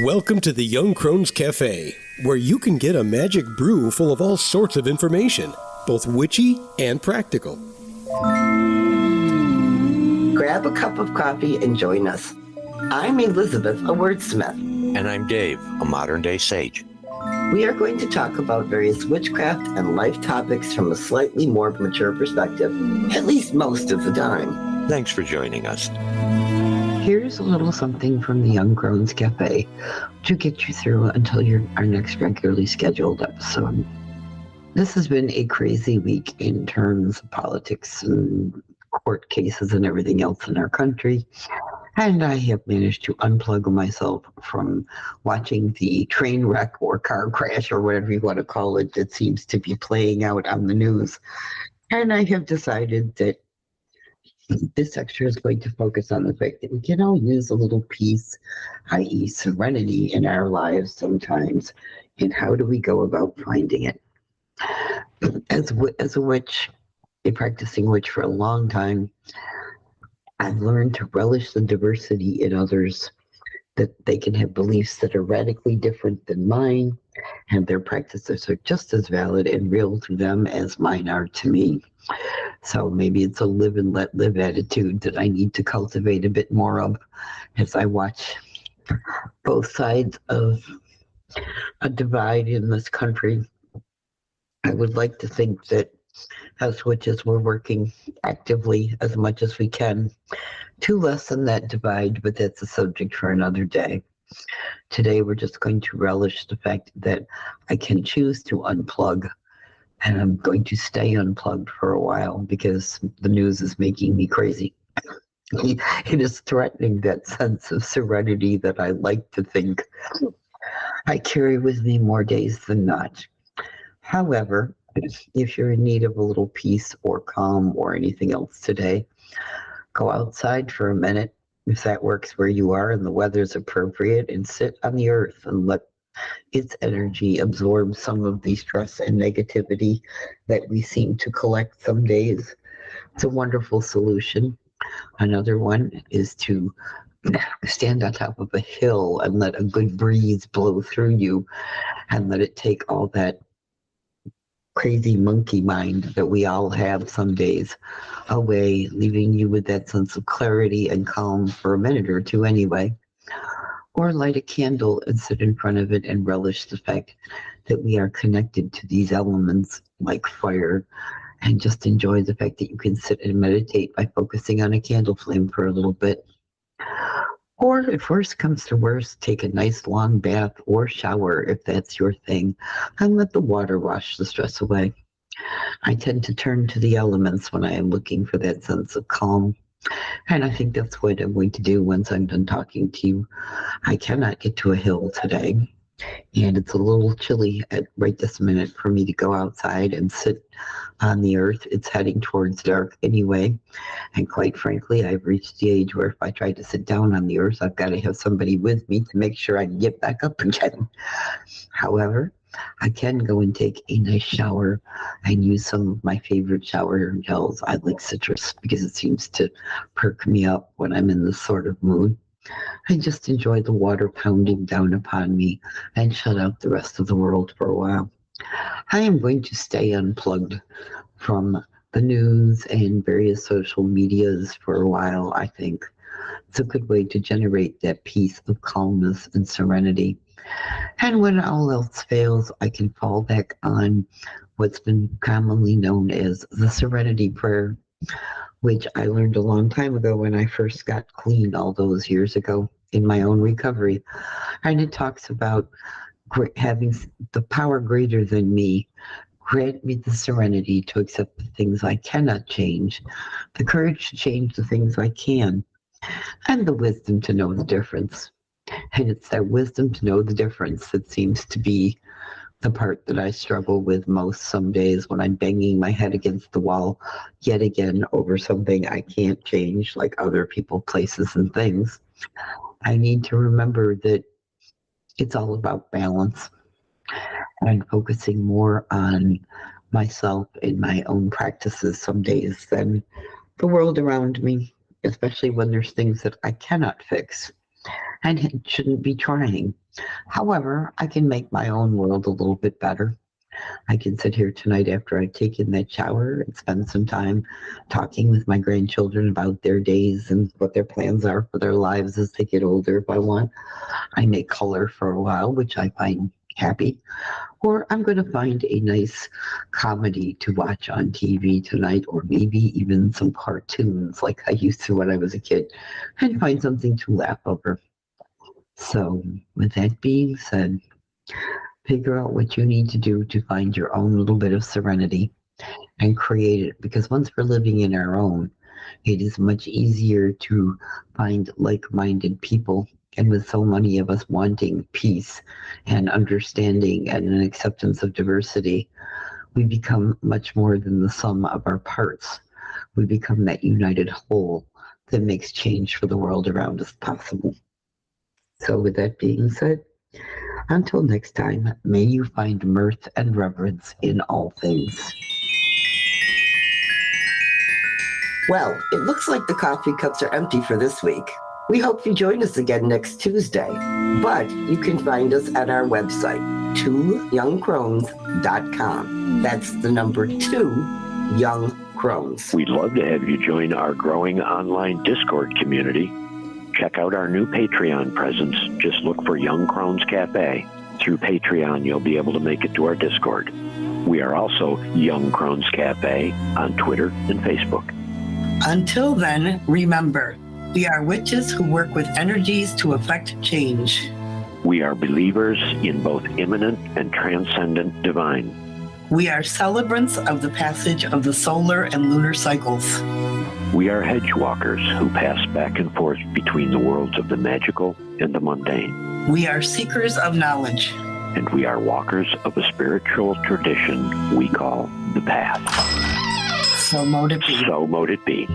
Welcome to the Young Crones Cafe, where you can get a magic brew full of all sorts of information, both witchy and practical. Grab a cup of coffee and join us. I'm Elizabeth, a wordsmith. And I'm Dave, a modern-day sage. We are going to talk about various witchcraft and life topics from a slightly more mature perspective, at least most of the time. Thanks for joining us. Here's a little something from the Young Crones Cafe to get you through until our next regularly scheduled episode. This has been a crazy week in terms of politics and court cases and everything else in our country. And I have managed to unplug myself from watching the train wreck or car crash or whatever you want to call it that seems to be playing out on the news. And I have decided that this extra is going to focus on the fact that we can all use a little peace, i.e. serenity in our lives sometimes. And how do we go about finding it? As a witch, a practicing witch for a long time, I've learned to relish the diversity in others, that they can have beliefs that are radically different than mine, and their practices are just as valid and real to them as mine are to me. So maybe it's a live and let live attitude that I need to cultivate a bit more of as I watch both sides of a divide in this country. I would like to think that as witches, we're working actively as much as we can to lessen that divide, but that's a subject for another day. Today, we're just going to relish the fact that I can choose to unplug, and I'm going to stay unplugged for a while because the news is making me crazy. It is threatening that sense of serenity that I like to think I carry with me more days than not. However, if you're in need of a little peace or calm or anything else today, go outside for a minute, if that works where you are and the weather's appropriate, and sit on the earth and let its energy absorb some of the stress and negativity that we seem to collect some days. It's a wonderful solution. Another one is to stand on top of a hill and let a good breeze blow through you and let it take all that crazy monkey mind that we all have some days away, leaving you with that sense of clarity and calm for a minute or two anyway. Or light a candle and sit in front of it and relish the fact that we are connected to these elements like fire, and just enjoy the fact that you can sit and meditate by focusing on a candle flame for a little bit. Or if worst comes to worst, take a nice long bath or shower if that's your thing, and let the water wash the stress away. I tend to turn to the elements when I am looking for that sense of calm, and I think that's what I'm going to do once I'm done talking to you. I cannot get to a hill today, and it's a little chilly at right this minute for me to go outside and sit on the earth. It's heading towards dark anyway, and quite frankly, I've reached the age where if I try to sit down on the earth, I've got to have somebody with me to make sure I can get back up again. However, I can go and take a nice shower and use some of my favorite shower gels. I like citrus because it seems to perk me up when I'm in this sort of mood. I just enjoy the water pounding down upon me and shut out the rest of the world for a while. I am going to stay unplugged from the news and various social medias for a while, I think. It's a good way to generate that peace of calmness and serenity. And when all else fails, I can fall back on what's been commonly known as the Serenity Prayer, which I learned a long time ago when I first got clean all those years ago in my own recovery. And it talks about having the power greater than me grant me the serenity to accept the things I cannot change, the courage to change the things I can, and the wisdom to know the difference. And it's that wisdom to know the difference that seems to be the part that I struggle with most some days when I'm banging my head against the wall yet again over something I can't change, like other people, places, and things. I need to remember that it's all about balance and focusing more on myself and my own practices some days than the world around me, especially when there's things that I cannot fix and shouldn't be trying. However, I can make my own world a little bit better. I can sit here tonight after I've taken that shower and spend some time talking with my grandchildren about their days and what their plans are for their lives as they get older if I want. I may color for a while, which I find happy. Or I'm going to find a nice comedy to watch on TV tonight, or maybe even some cartoons like I used to when I was a kid, and find something to laugh over. So, with that being said, figure out what you need to do to find your own little bit of serenity and create it. Because once we're living in our own, it is much easier to find like minded people. And with so many of us wanting peace and understanding and an acceptance of diversity, we become much more than the sum of our parts. We become that united whole that makes change for the world around us possible. So, with that being said, until next time, may you find mirth and reverence in all things. Well, it looks like the coffee cups are empty for this week. We hope you join us again next Tuesday, but you can find us at our website, 2youngcrones.com. That's the number 2, Young Crones. We'd love to have you join our growing online Discord community. Check out our new Patreon presence. Just look for Young Crones Cafe. Through Patreon, you'll be able to make it to our Discord. We are also Young Crones Cafe on Twitter and Facebook. Until then, remember, we are witches who work with energies to effect change. We are believers in both immanent and transcendent divine. We are celebrants of the passage of the solar and lunar cycles. We are hedge walkers who pass back and forth between the worlds of the magical and the mundane. We are seekers of knowledge. And we are walkers of a spiritual tradition we call the path. So mote it be. So mote it be.